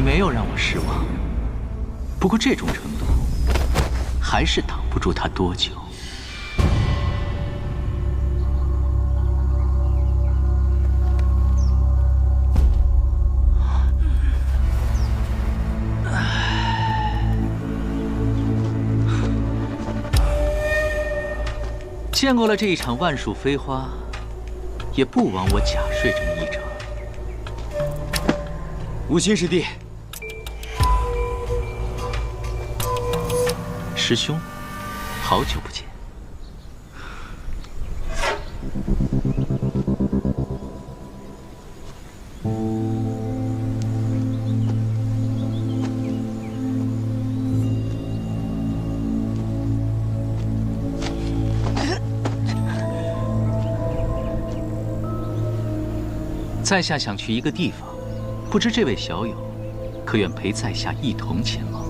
没有让我失望，不过这种程度还是挡不住他多久。见过了这一场万树飞花，也不枉我假睡这么一场。无心师弟，师兄，好久不见。在下想去一个地方，不知这位小友可愿陪在下一同前往？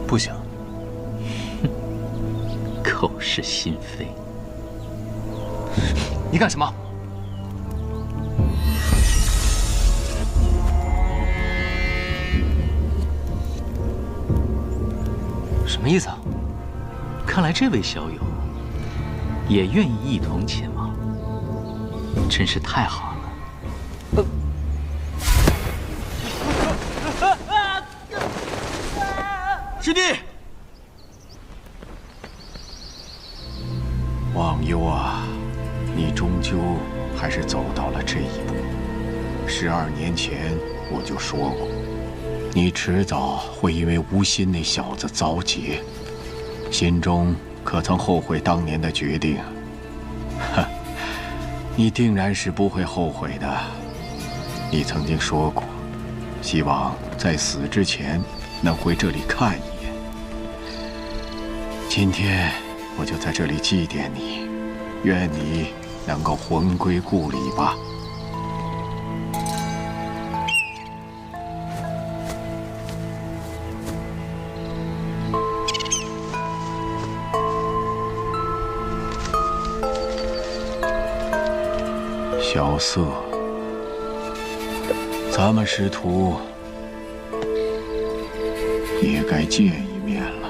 不行。口是心非。你干什么？什么意思啊？看来这位小友也愿意一同前往，真是太好了。师弟，忘忧啊，你终究还是走到了这一步。12年前我就说过，你迟早会因为无心那小子遭劫，心中可曾后悔当年的决定？哼，你定然是不会后悔的。你曾经说过，希望在死之前能回这里看一眼。今天我就在这里祭奠你，愿你能够魂归故里吧。小色，咱们师徒也该见一面了。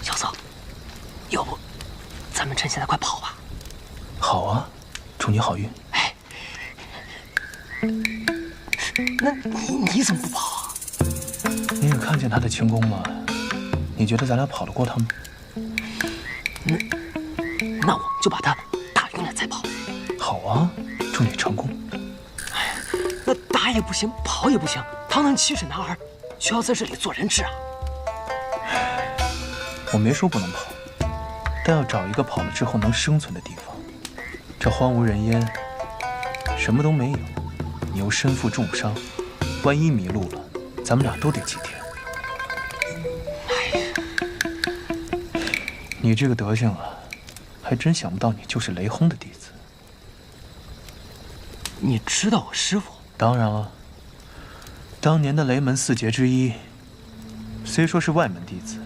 小色，要不咱们趁现在快跑吧？好啊，祝你好运。哎，那你怎么不跑啊？你也看见他的轻功了，你觉得咱俩跑得过他吗？那我们就把他打晕了再跑。好啊，祝你成功。哎，那打也不行，跑也不行，堂堂7尺男儿，需要在这里做人质啊！我没说不能跑，但要找一个跑了之后能生存的地方。这荒无人烟，什么都没有，你又身负重伤，万一迷路了，咱们俩都得祭天。你这个德行啊，还真想不到你就是雷轰的弟子。你知道我师父？当然了，当年的雷门4杰之一，虽说是外门弟子，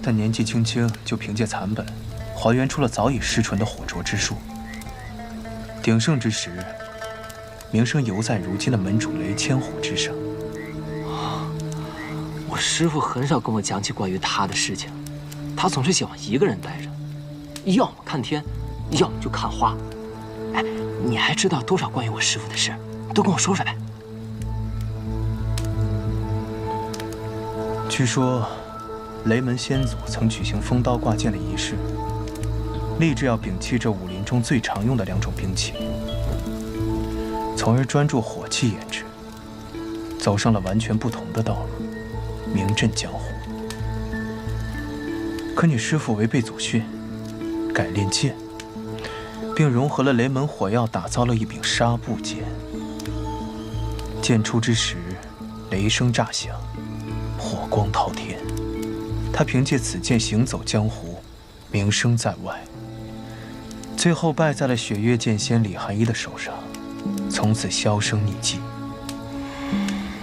但年纪轻轻就凭借残本，还原出了早已失传的火灼之术。鼎盛之时，名声犹在如今的门主雷千虎之上。我师父很少跟我讲起关于他的事情，他总是喜欢一个人待着，要么看天，要么就看花。哎，你还知道多少关于我师父的事？都跟我说说呗。据说，雷门先祖曾举行封刀挂剑的仪式，立志要摒弃这武林中最常用的2种兵器，从而专注火器研制，走上了完全不同的道路，名震江湖。可你师父违背祖训，改练剑，并融合了雷门火药，打造了一柄纱布剑。剑出之时，雷声炸响，火光滔天。他凭借此剑行走江湖，名声在外。最后败在了雪月剑仙李寒一的手上，从此销声匿迹。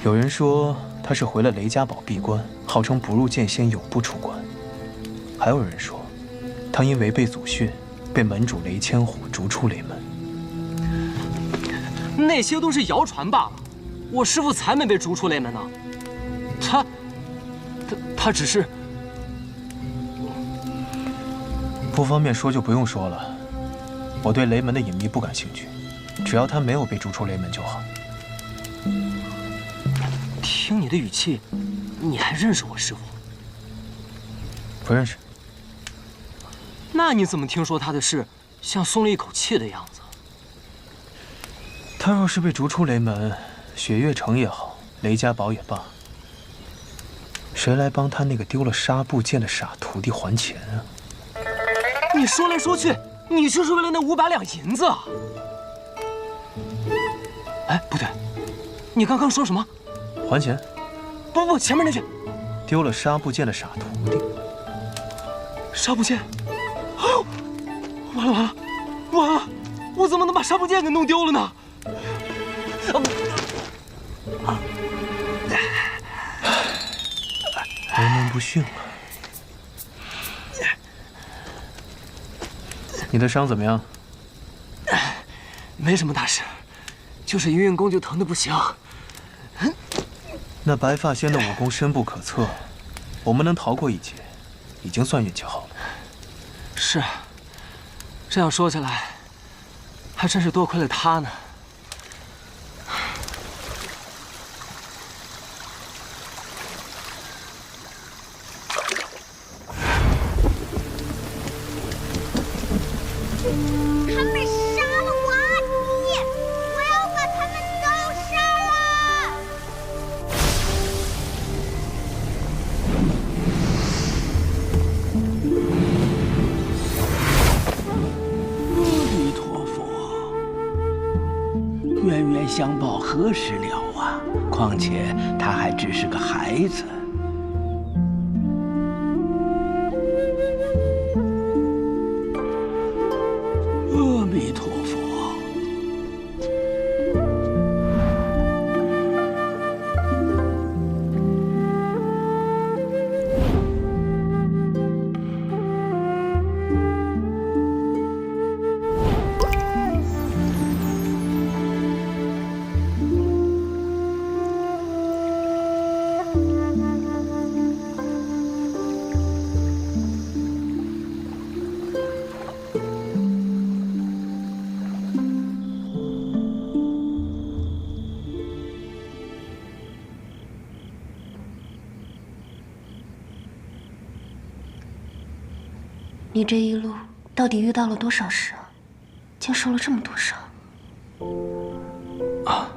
有人说他是回了雷家堡闭关，号称不入剑仙永不出关；还有人说他因违背祖训，被门主雷千虎逐出雷门。那些都是谣传罢了，我师父才没被逐出雷门呢。他只是……不方便说就不用说了。我对雷门的隐秘不感兴趣，只要他没有被逐出雷门就好。听你的语气，你还认识我师父？不认识。那你怎么听说他的事像松了一口气的样子？他若是被逐出雷门，雪月城也好，雷家堡也罢，谁来帮他那个丢了纱布剑的傻徒弟还钱啊？你说来说去，你就是为了那500两银子啊！哎，不对，你刚刚说什么？还钱？不，前面那句。丢了纱布剑的傻徒弟。纱布剑？哎呦，完了！我怎么能把纱布剑给弄丢了呢？雷门不逊啊！你的伤怎么样？没什么大事，就是一运功就疼得不行。那白发仙的武功深不可测，我们能逃过一劫，已经算运气好了。是，这样说起来，还真是多亏了他呢。他们杀了我阿弟，我要把他们都杀了！阿弥陀佛，冤冤相报何时了啊？况且他还只是个孩子。阿弥陀佛。你这一路到底遇到了多少事啊？竟受了这么多伤。啊，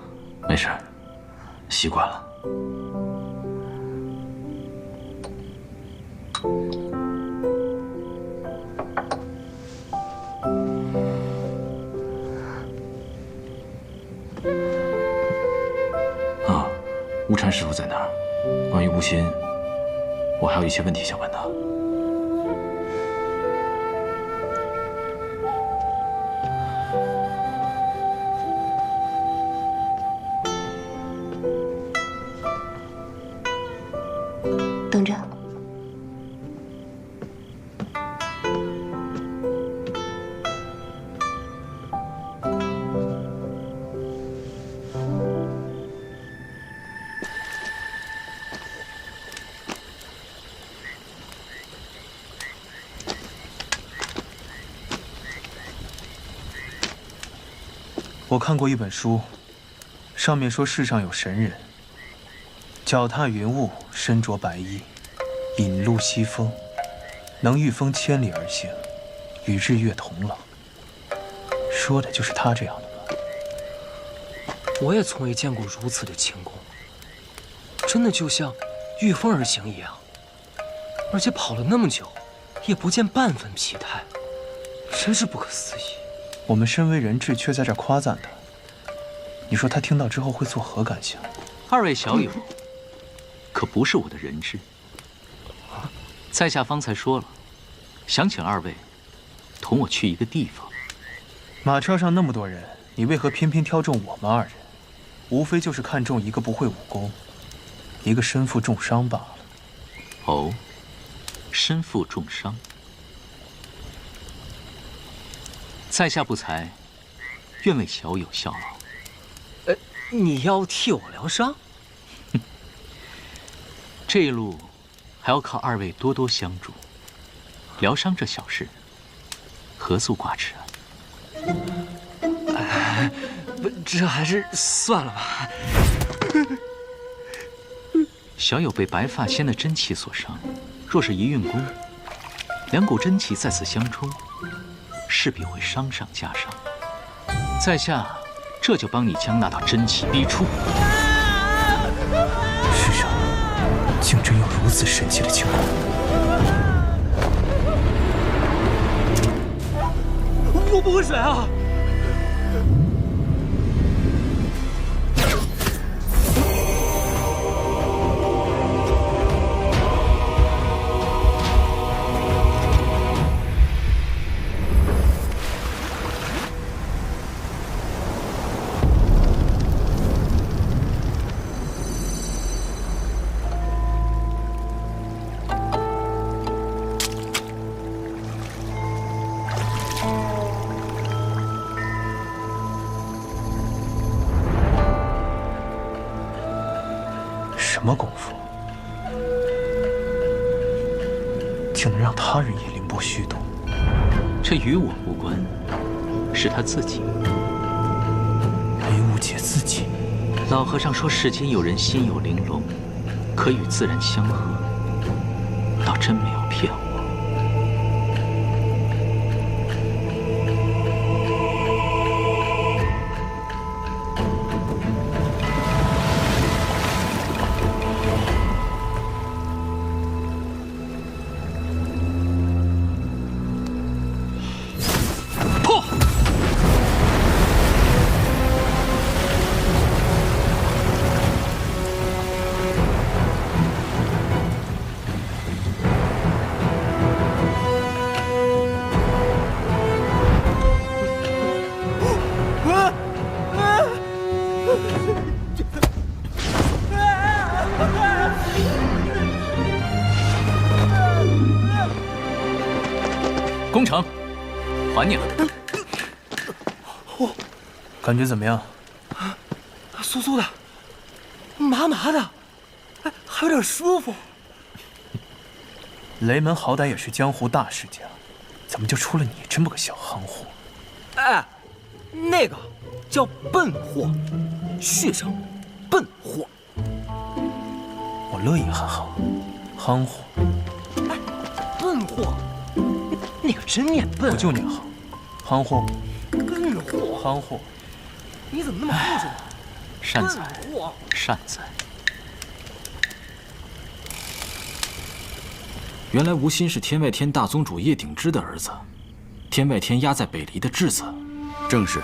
没事，习惯了。啊，无禅师傅在那儿。关于吴昕，我还有一些问题想问他。等着。我看过一本书，上面说世上有神人，脚踏云雾，身着白衣，引路西风，能御风千里而行，与日月同老。说的就是他这样的吗？我也从未见过如此的轻功，真的就像御风而行一样，而且跑了那么久，也不见半分疲态，真是不可思议。我们身为人质，却在这夸赞他，你说他听到之后会作何感想？二位小友，可不是我的人质。在下方才说了，想请二位同我去一个地方。马超上那么多人，你为何偏偏挑中我们2人？无非就是看中一个不会武功，一个身负重伤罢了。哦，身负重伤，在下不才，愿为小友效劳。你要替我疗伤？这一路还要靠2位多多相助，疗伤这小事，何足挂齿啊！不，这还是算了吧。小友被白发仙的真气所伤，若是一运功，2股真气再次相冲，势必会伤上加伤。在下这就帮你将那道真气逼出。世上竟真有如此神奇的情况！我不会水啊！什么功夫，竟能让他人也凌波虚动？这与我无关，是他自己。没误解自己。老和尚说世间有人心有玲珑，可与自然相合，倒真没有骗我。攻城，还你了。感觉怎么样？酥酥的，麻麻的，哎，还有点舒服。雷门好歹也是江湖大世家，怎么就出了你这么个小行货？哎，那个叫笨货，血生笨货。我乐意喊行，行货。哎，笨货，你可真念笨。我就念行，行货。笨货，行货。你怎么那么护着我？善哉，善哉。原来吴昕是天外天大宗主叶鼎之的儿子，天外天压在北离的质子。正是。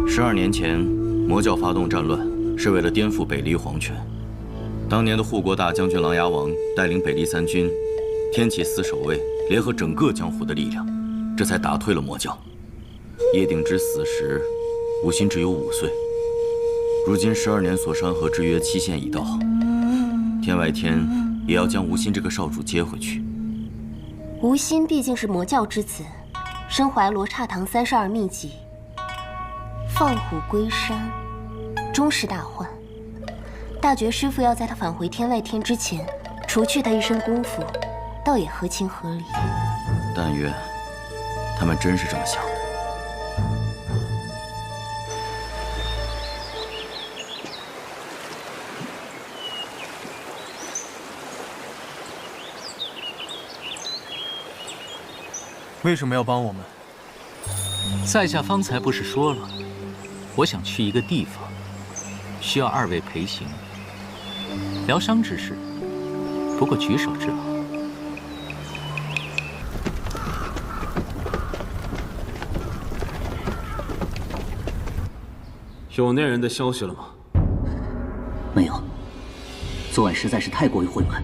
12年前，魔教发动战乱，是为了颠覆北离皇权。当年的护国大将军琅琊王带领北离3军、天启4守卫联合整个江湖的力量，这才打退了魔教。叶鼎之死时，吴昕只有5岁。如今12年锁山河之约期限已到，天外天也要将吴昕这个少主接回去。吴昕毕竟是魔教之子，身怀罗刹堂32秘籍，放虎归山，终是大患。大觉师父要在他返回天外天之前，除去他一身功夫，倒也合情合理。但愿他们真是这么想的。为什么要帮我们？在下方才不是说了，我想去一个地方，需要2位陪行。疗伤之事，不过举手之劳。有那人的消息了吗？没有。昨晚实在是太过于混乱，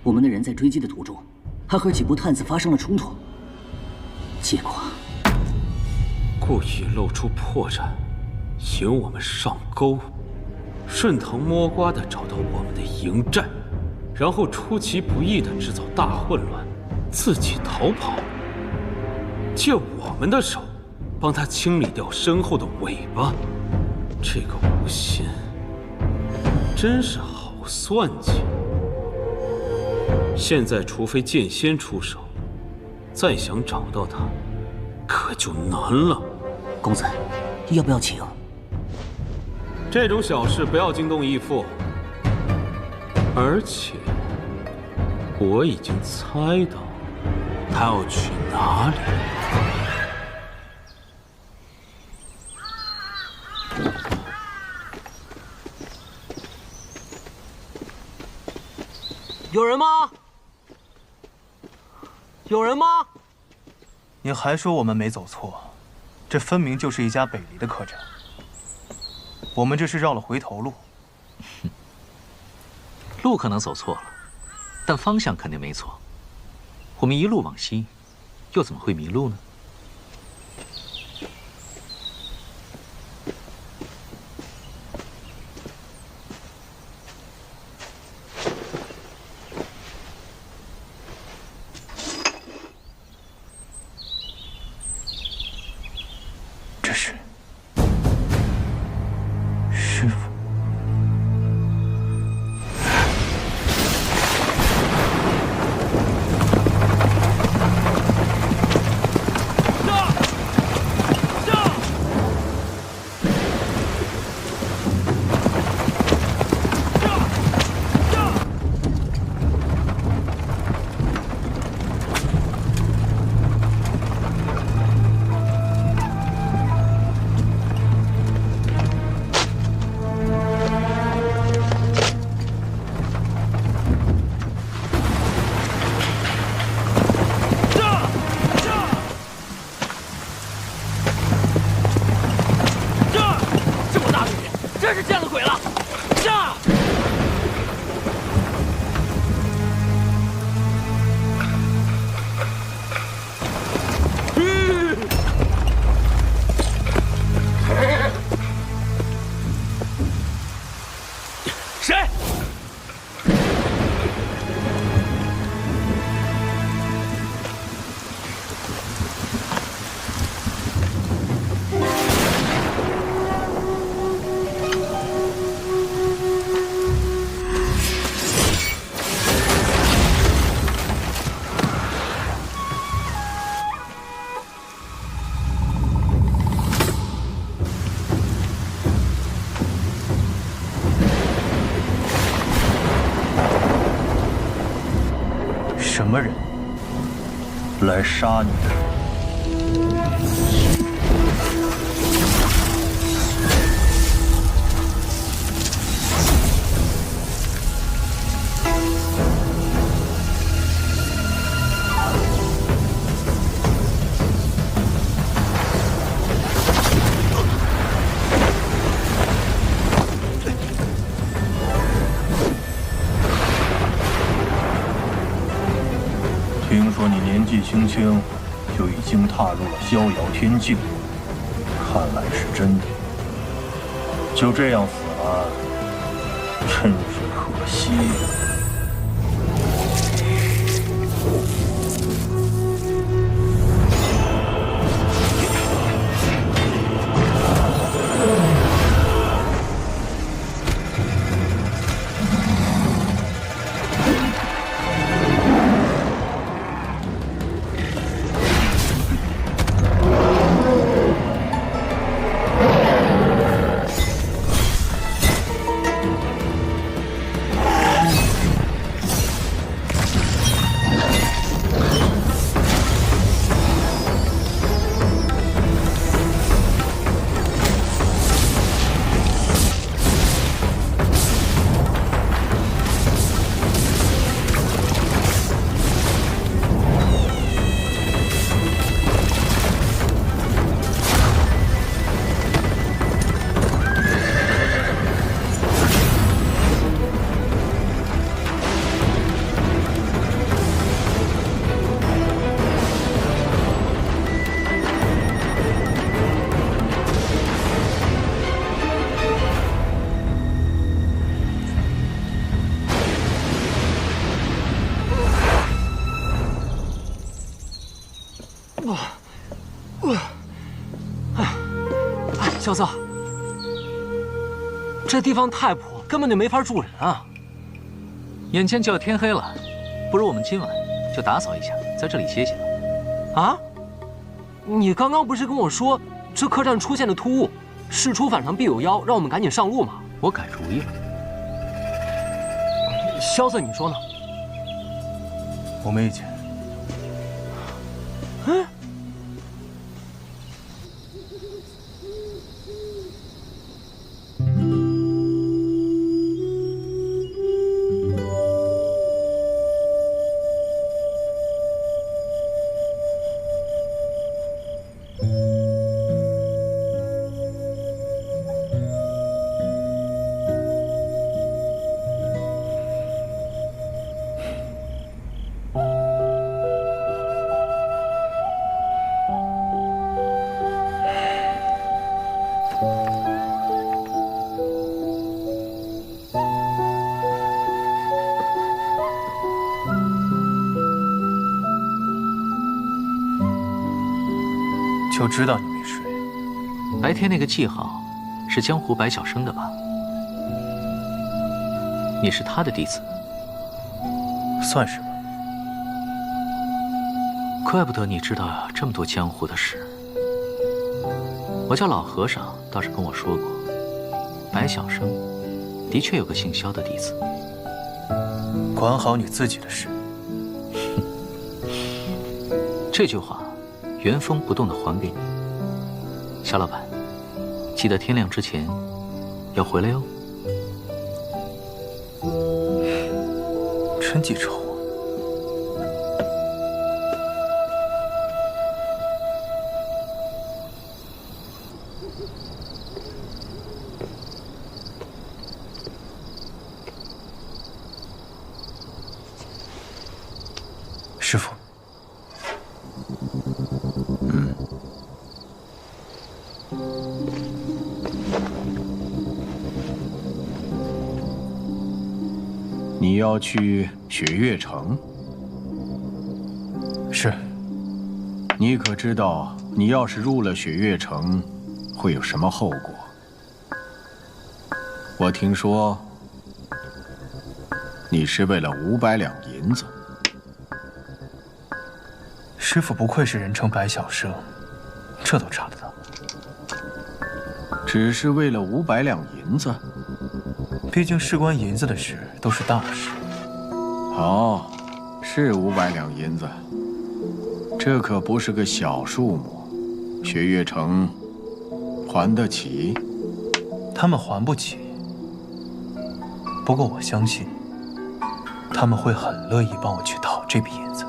我们的人在追击的途中，还和几部探子发生了冲突。结果，故意露出破绽，引我们上钩，顺藤摸瓜地找到我们的营寨，然后出其不意地制造大混乱，自己逃跑，借我们的手帮他清理掉身后的尾巴。这个吴昕真是好算计。现在除非剑仙出手，再想找到他，可就难了。公子，要不要请？这种小事不要惊动义父。而且，我已经猜到他要去哪里。有人吗？有人吗？你还说我们没走错，这分明就是一家北离的客栈。我们这是绕了回头路。路可能走错了，但方向肯定没错。我们一路往西，又怎么会迷路呢？这是师父。真是见了鬼了！杀！谁？什么人来杀你的？听说你年纪轻轻就已经踏入了逍遥天境，看来是真的。就这样死了，真是可惜。萧瑟，这地方太破，根本就没法住人啊！眼见就要天黑了，不如我们今晚就打扫一下，在这里歇歇吧。啊？你刚刚不是跟我说，这客栈出现了突兀，事出反常必有妖，让我们赶紧上路吗？我改主意了。萧瑟，你说呢？我没意见。嗯。就知道你没睡。白天那个记号是江湖白晓生的吧？你是他的弟子？算是吧。怪不得你知道这么多江湖的事。我叫老和尚倒是跟我说过，白晓生的确有个姓萧的弟子。管好你自己的事。这句话原封不动地还给你，萧老板，记得天亮之前要回来哟。真记仇啊！师父。你要去雪月城？是。你可知道，你要是入了雪月城，会有什么后果？我听说，你是为了500两银子。师父不愧是人称白晓生，这都查得到。只是为了500两银子？毕竟事关银子的事都是大事。哦，是500两银子，这可不是个小数目。雪月城还得起？他们还不起，不过我相信他们会很乐意帮我去讨这笔银子。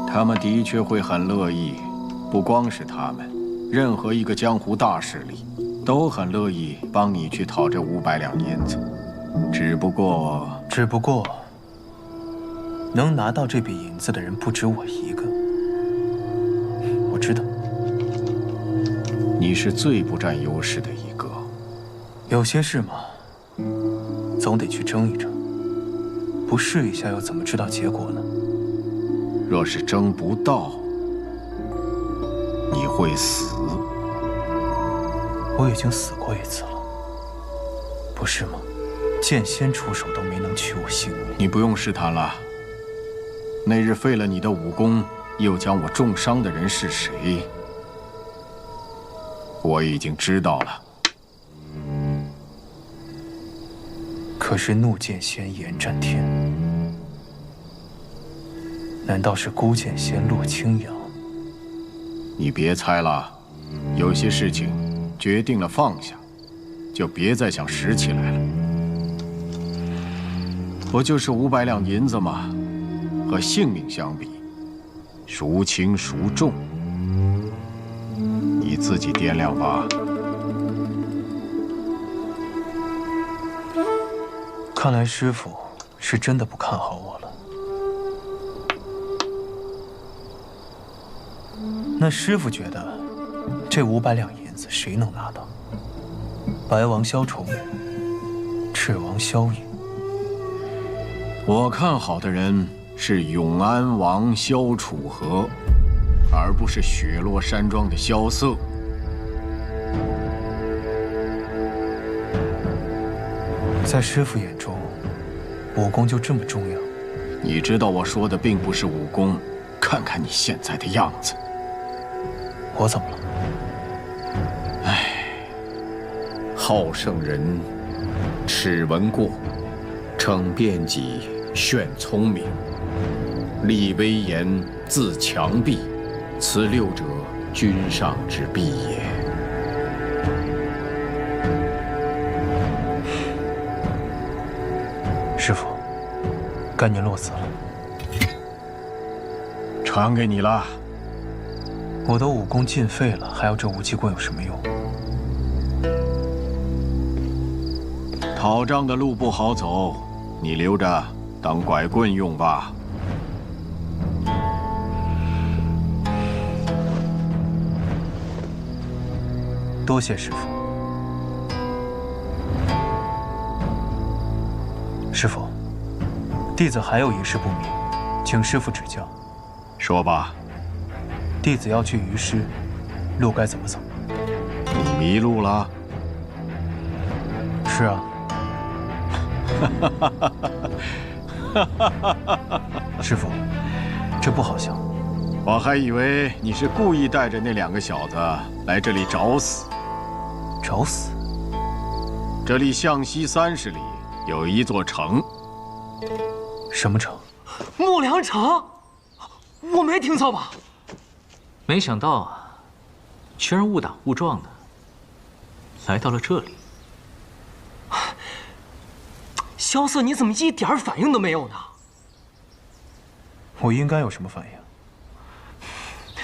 他们的确会很乐意，不光是他们，任何一个江湖大势力都很乐意帮你去讨这500两银子。只不过，能拿到这笔银子的人不止我一个。我知道，你是最不占优势的一个。有些事嘛，总得去争一争，不试一下又怎么知道结果呢？若是争不到，你会死。我已经死过一次了，不是吗？剑仙出手都没能取我性命。你不用试探了。那日废了你的武功，又将我重伤的人是谁？我已经知道了。可是怒剑仙严战天，难道是孤剑仙骆青阳？你别猜了，有些事情决定了放下，就别再想拾起来了。不就是500两银子吗？和性命相比，孰轻孰重？你自己掂量吧。看来师父是真的不看好我了。那师父觉得，这500两银子谁能拿到？白王萧崇，赤王萧影。我看好的人是永安王萧楚河。而不是雪落山庄的萧瑟。在师傅眼中，武功就这么重要？你知道我说的并不是武功，看看你现在的样子。我怎么了？好胜人，耻闻过，逞辩己，炫聪明，立威严，自强臂，此六者，君上之弊也。师傅，该您落死了。传给你了。我的武功尽废了，还要这无极棍有什么用？讨账的路不好走，你留着当拐棍用吧。多谢师傅。师傅，弟子还有一事不明，请师傅指教。说吧。弟子要去鱼师，路该怎么走？你迷路了？是啊。师傅，这不好笑。我还以为你是故意带着那两个小子来这里找死。找死？这里向西30里有一座城。什么城？木梁城。我没听错吧？没想到啊，居然误打误撞的来到了这里。萧瑟，你怎么一点反应都没有呢？我应该有什么反应？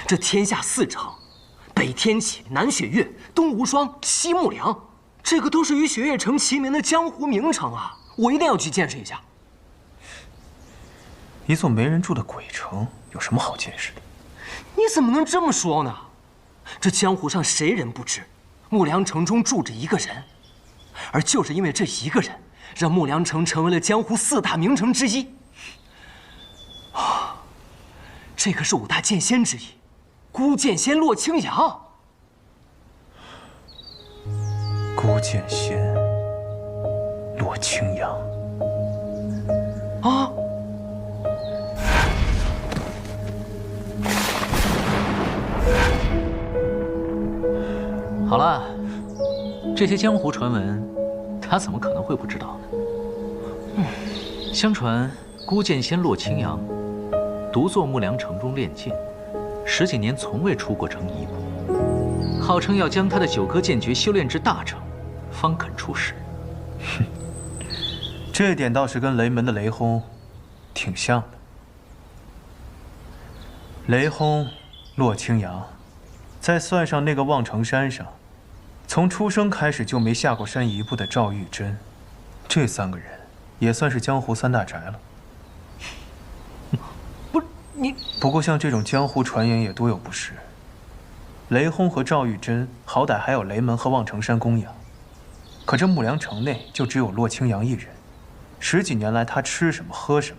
这天下4城，北天启，南雪月，东无双，西木梁，这个都是与雪月城齐名的江湖名城啊！我一定要去见识一下。一座没人住的鬼城，有什么好见识的？你怎么能这么说呢？这江湖上谁人不知，木梁城中住着一个人，而就是因为这一个人，让木梁城成为了江湖4大名城之一。啊，这可是5大剑仙之一，孤剑仙洛青阳。孤剑仙洛青阳。啊！好了，这些江湖传闻，他怎么可能会不知道呢？相传孤剑仙洛青阳独坐木梁城中练剑，10几年从未出过城一步，号称要将他的9颗剑诀修炼至大成，方肯出世。哼，这点倒是跟雷门的雷轰挺像的。雷轰、洛青阳，再算上那个望城山上从出生开始就没下过山一步的赵玉珍，这3个人也算是江湖3大宅了。不是你，不过像这种江湖传言也多有不实。雷轰和赵玉珍好歹还有雷门和望城山供养，可这木梁城内就只有洛青阳一人。10几年来，他吃什么喝什么，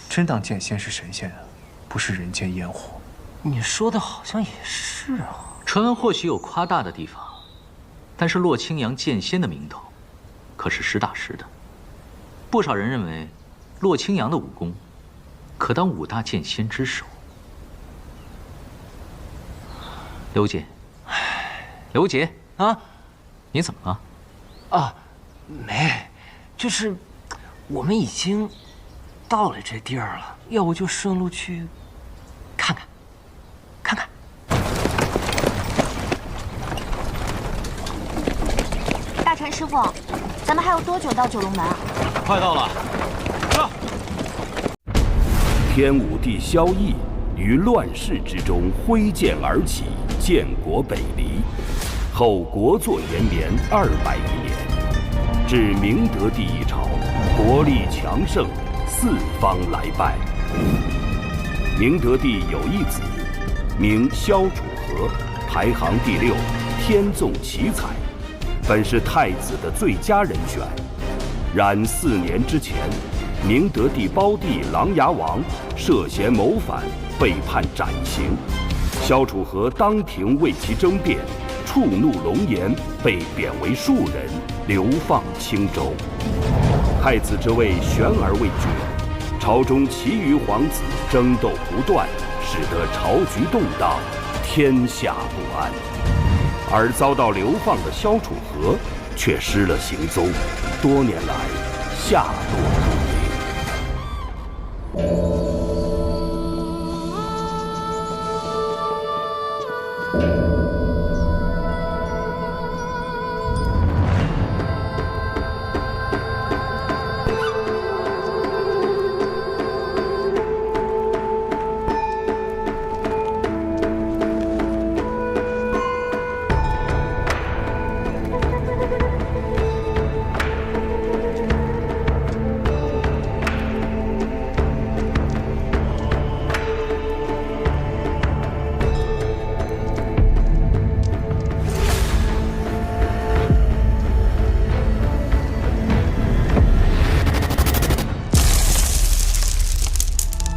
真当剑仙是神仙啊，不是人间烟火。你说的好像也是啊。传闻或许有夸大的地方，但是洛青阳剑仙的名头，可是实打实的。不少人认为，洛青阳的武功，可当5大剑仙之首。刘姐，刘姐啊，你怎么了？啊，没，就是我们已经到了这地儿了，要不就顺路去看看，看看。大陈师傅，咱们还有多久到九龙门啊？快到了，上！天武帝萧绎于乱世之中挥剑而起，建国北离，后国祚延绵200余年，至明德帝一朝，国力强盛，四方来拜。明德帝有一子，名萧楚河，排行第6，天纵奇才，本是太子的最佳人选。然4年之前，明德帝胞弟琅琊王涉嫌谋反，被判斩刑。萧楚河当庭为其争辩，触怒龙颜，被贬为庶人，流放青州。太子之位悬而未决，朝中其余皇子争斗不断，使得朝局动荡，天下不安。而遭到流放的萧楚河却失了行踪，多年来下落不明。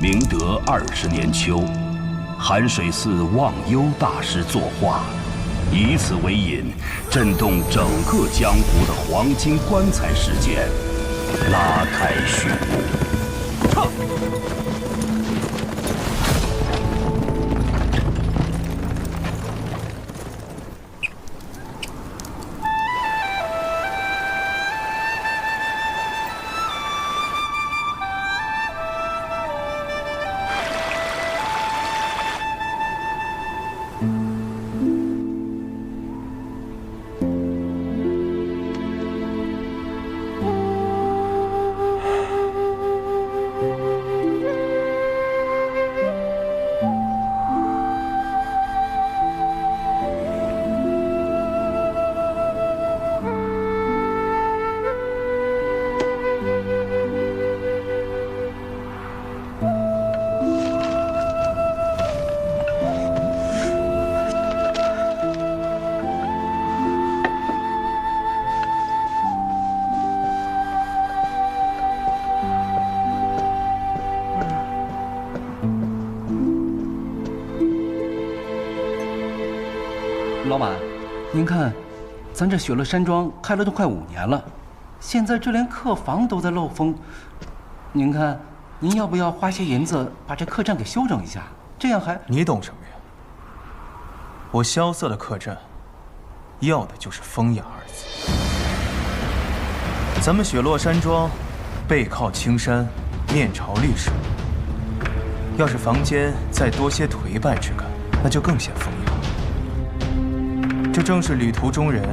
明德20年秋，寒水寺忘忧大师作画，以此为引，震动整个江湖的黄金棺材事件拉开序幕。老板，您看，咱这雪乐山庄开了都快5年了，现在这连客房都在漏风。您看，您要不要花些银子把这客栈给修整一下？这样还……你懂什么呀？我萧瑟的客栈，要的就是风雅2字。咱们雪落山庄，背靠青山，面朝绿水。要是房间再多些颓败之感，那就更显风雅。这正是旅途中人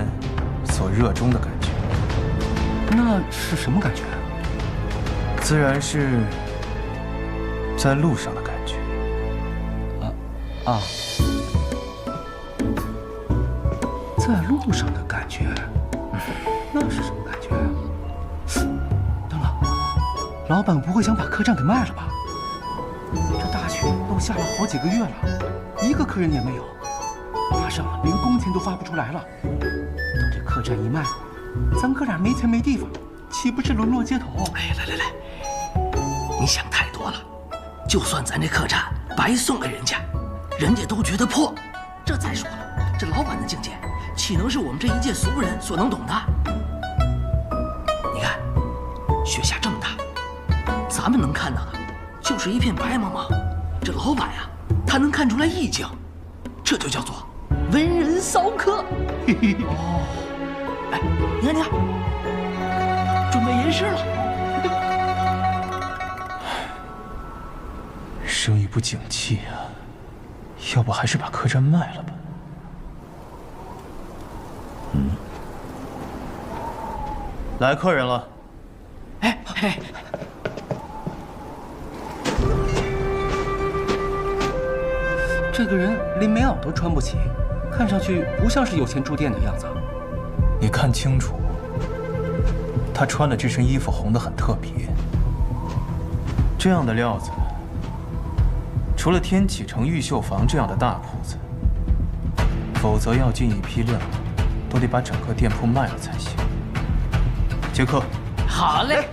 所热衷的感觉。那是什么感觉？自然是在路上的感觉。在路上的感觉，那是什么感觉？等等，老板不会想把客栈给卖了吧？这大雪都下了好几个月了，一个客人也没有。马上连工钱都发不出来了，等这客栈一卖，咱哥俩没钱没地方，岂不是沦落街头？哎，来，你想太多了。就算咱这客栈白送给人家，人家都觉得破。这再说了，这老板的境界，岂能是我们这一介俗人所能懂的？你看，雪下这么大，咱们能看到的，就是一片白茫茫。这老板呀，他能看出来意境，这就叫做文人骚客。哦，哎，你看，准备吟诗了。生意不景气啊，要不还是把客栈卖了吧。来客人了。哎，这个人连棉袄都穿不起，看上去不像是有钱住店的样子。你看清楚，他穿的这身衣服红得很特别。这样的料子，除了天启城玉秀坊这样的大铺子，否则要进一批料，都得把整个店铺卖了才行。接客。好嘞。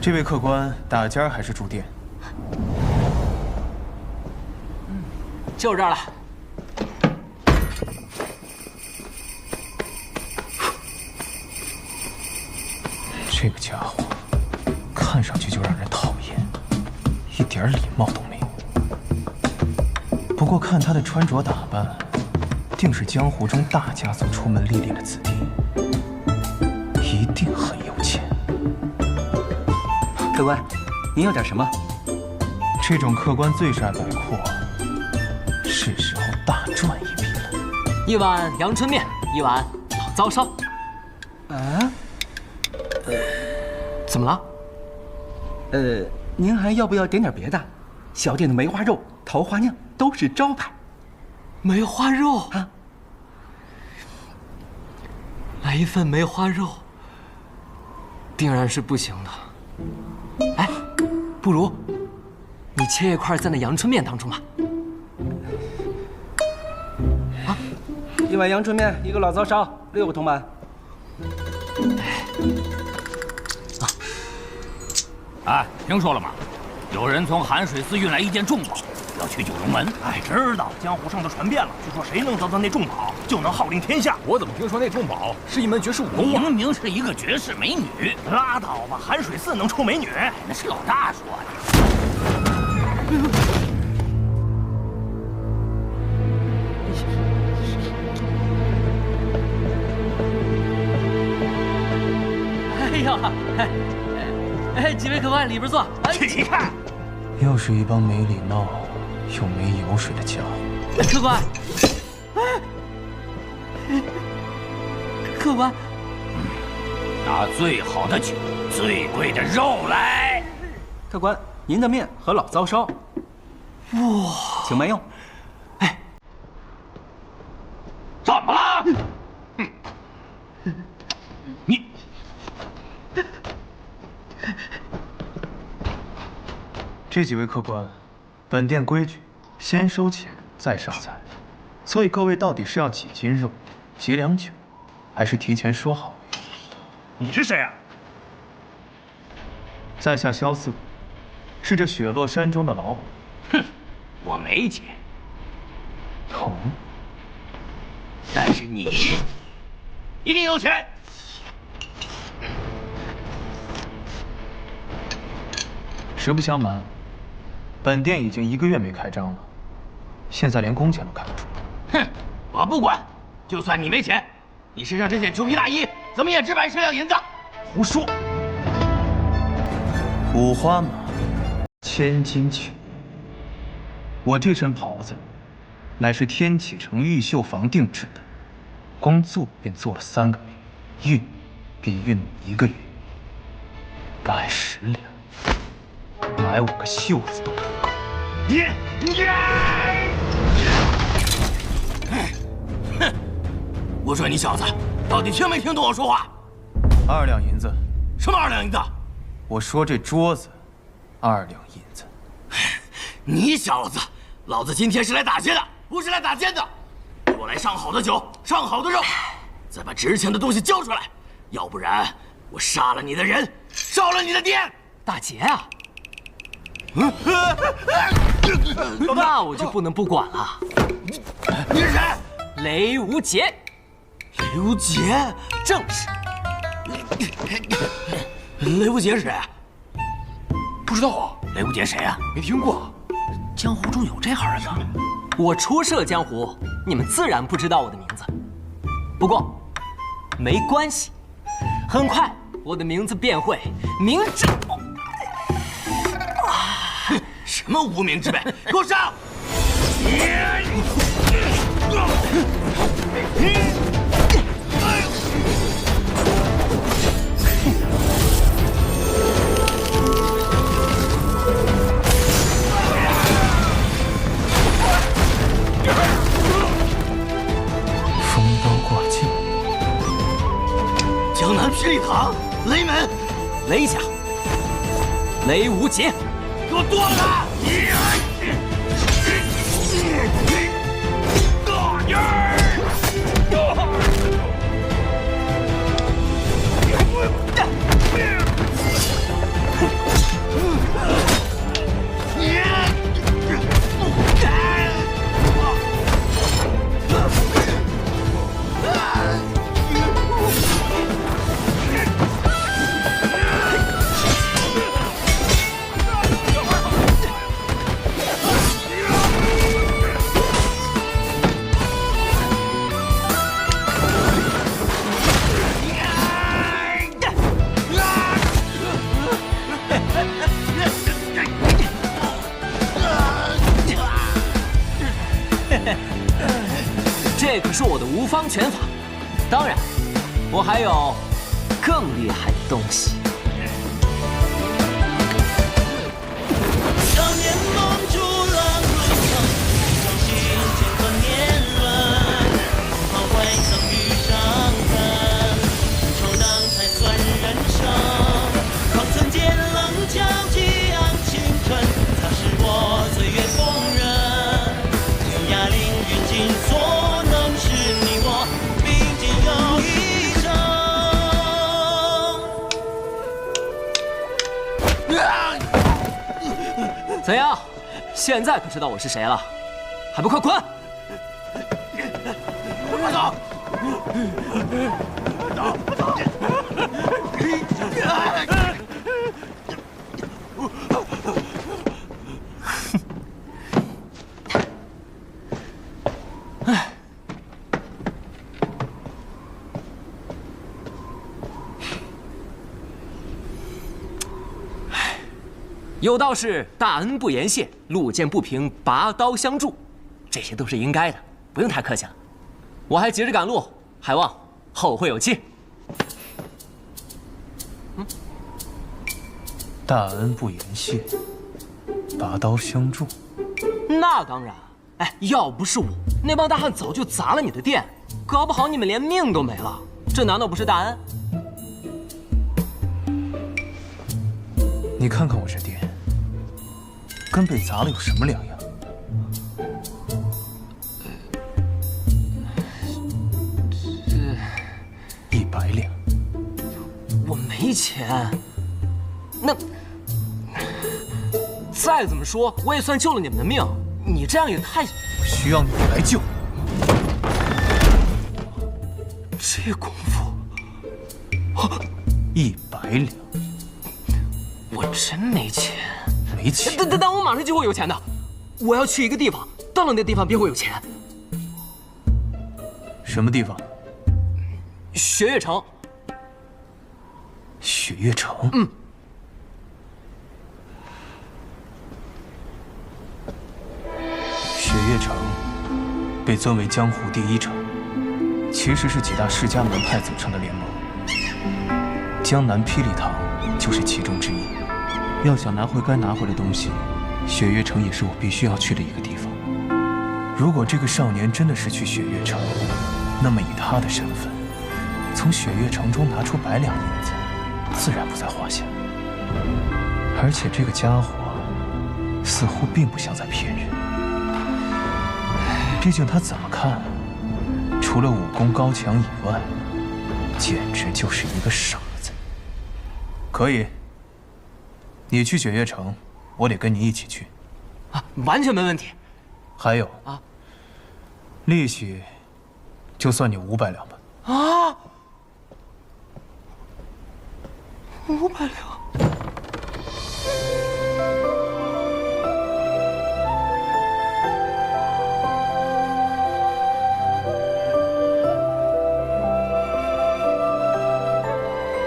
这位客官打尖还是住店？就这儿了。这个家伙，看上去就让人讨厌，一点礼貌都没有。不过看他的穿着打扮，定是江湖中大家族出门历练的子弟，一定很有钱。客官，您要点什么？这种客官醉晒百阔，是时候大赚一笔了。1碗阳春面，1碗老糟烧。啊？怎么了？您还要不要点点别的？小店的梅花肉、桃花酿都是招牌。梅花肉啊，来一份梅花肉，定然是不行的。哎，不如你切一块在那阳春面当中吧。啊，1碗阳春面，1个老糟烧，6个铜板。哎，听说了吗？有人从寒水寺运来一件重宝，要去九龙门。哎，知道，江湖上都传遍了，据说谁能得到那重宝，就能号令天下。我怎么听说那重宝是一门绝世武功啊？明明是一个绝世美女。拉倒吧，寒水寺能出美女？那是老大说的。哎呀，哎，几位客官里边坐。起开！又是一帮没礼貌又没油水的家伙。客官，客官，拿最好的酒、最贵的肉来。客官，您的面和老糟烧。哇，请慢用。哎，怎么了？你。这几位客官，本店规矩，先收钱再上菜，所以各位到底是要几斤肉、几两酒，还是提前说好？你是谁啊？在下萧四谷，是这雪落山中的老板。哼，我没钱。哦，但是你一定有钱。实不相瞒，本店已经1个月没开张了，现在连工钱都开不出。哼，我不管，就算你没钱，你身上这件裘皮大衣怎么也值110两银子。胡说！5花马，千金裘。我这身袍子，乃是天启城玉绣坊定制的，光做便做了3个月，熨便熨了1个月，110两。买5个袖子都不够。哼！我说你小子，到底听没听懂我说话？2两银子。什么2两银子？我说这桌子2两银子。你小子，老子今天是来打劫的，不是来打奸的。给我来上好的酒，上好的肉，再把值钱的东西交出来，要不然我杀了你的人，烧了你的店。打劫啊！那我就不能不管了。你是谁？雷无杰。雷无杰，正是。雷无杰是谁？不知道啊。雷无杰谁啊？没听过。江湖中有这行人吗？我初涉江湖，你们自然不知道我的名字。不过，没关系，很快我的名字便会名震。什么无名之辈，给我上！风刀挂镜，江南霹雳堂，雷门，雷家，雷无杰。给我剁了他！这可是我的无方拳法。当然，我还有更厉害的东西。少年梦逐浪如风，相信乾坤年轮，好坏曾遇伤痕，闯荡才算人生。狂曾见棱角激昂青春，才是我岁月风刃。天涯凌云尽所能，是你我并肩又一生。怎样？现在可知道我是谁了？还不快滚！快走！有道是大恩不言谢，路见不平拔刀相助，这些都是应该的，不用太客气了。我还急着赶路，还望后会有期。大恩不言谢，拔刀相助。那当然，哎，要不是我，那帮大汉早就砸了你的店，搞不好你们连命都没了。这难道不是大恩？你看看我这店，跟被砸了有什么两样？这100两。我没钱。那再怎么说，我也算救了你们的命。你这样也太……需要你来救。这功夫，100两。我真没钱。没钱？但我马上就会有钱的。我要去一个地方，到了那地方便会有钱。什么地方？雪月城。雪月城？嗯。雪月城被尊为江湖第一城，其实是几大世家门派组成的联盟。江南霹雳堂就是其中之一。要想拿回该拿回的东西，雪月城也是我必须要去的一个地方。如果这个少年真的是去雪月城，那么以他的身份，从雪月城中拿出100两银子，自然不在话下。而且这个家伙似乎并不像在骗人，毕竟他怎么看，除了武功高强以外，简直就是一个傻子。可以。你去雪月城，我得跟你一起去。啊，完全没问题。还有啊，利息就算你500两吧。啊，500两。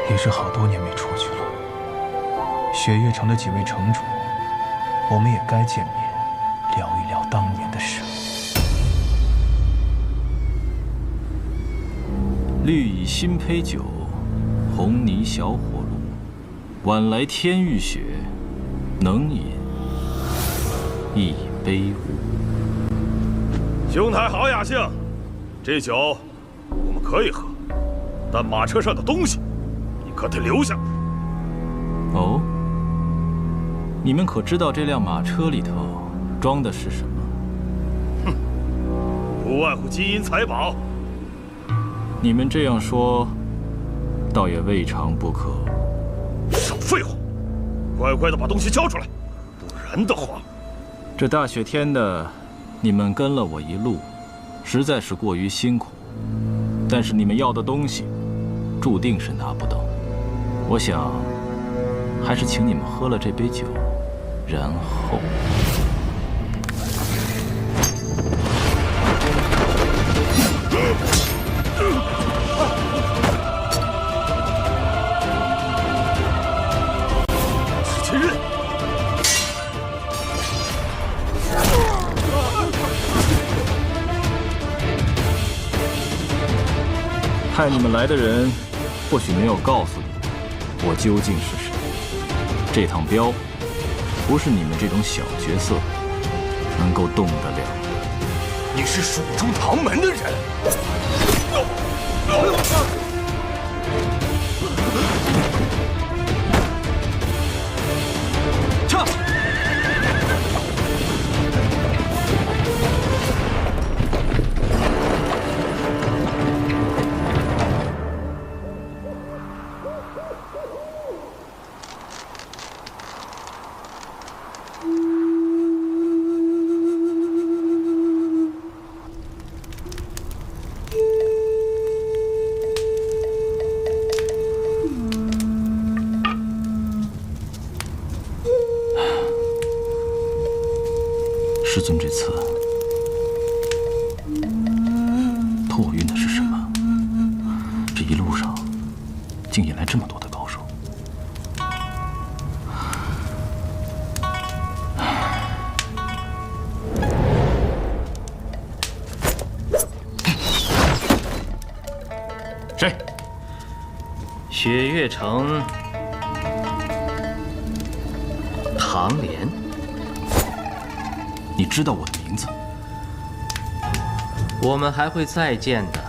也是好多年没出去了。雪月城的几位城主，我们也该见面，聊一聊当年的事。绿蚁新醅酒，红泥小火炉。晚来天欲雪，能饮一杯无？兄台好雅兴，这酒我们可以喝，但马车上的东西你可得留下。哦。你们可知道这辆马车里头装的是什么？哼，不外乎金银财宝。你们这样说，倒也未尝不可。少废话，乖乖的把东西交出来，不然的话，这大雪天的，你们跟了我一路，实在是过于辛苦。但是你们要的东西，注定是拿不到。我想，还是请你们喝了这杯酒。然后，今日派你们来的人，或许没有告诉你我究竟是谁。这趟镖，不是你们这种小角色能够动得了的。你是蜀中唐门的人。撤！师尊这次托运的是什么？这一路上竟引来这么多的高手。谁？雪月城唐莲。你知道我的名字？我们还会再见的。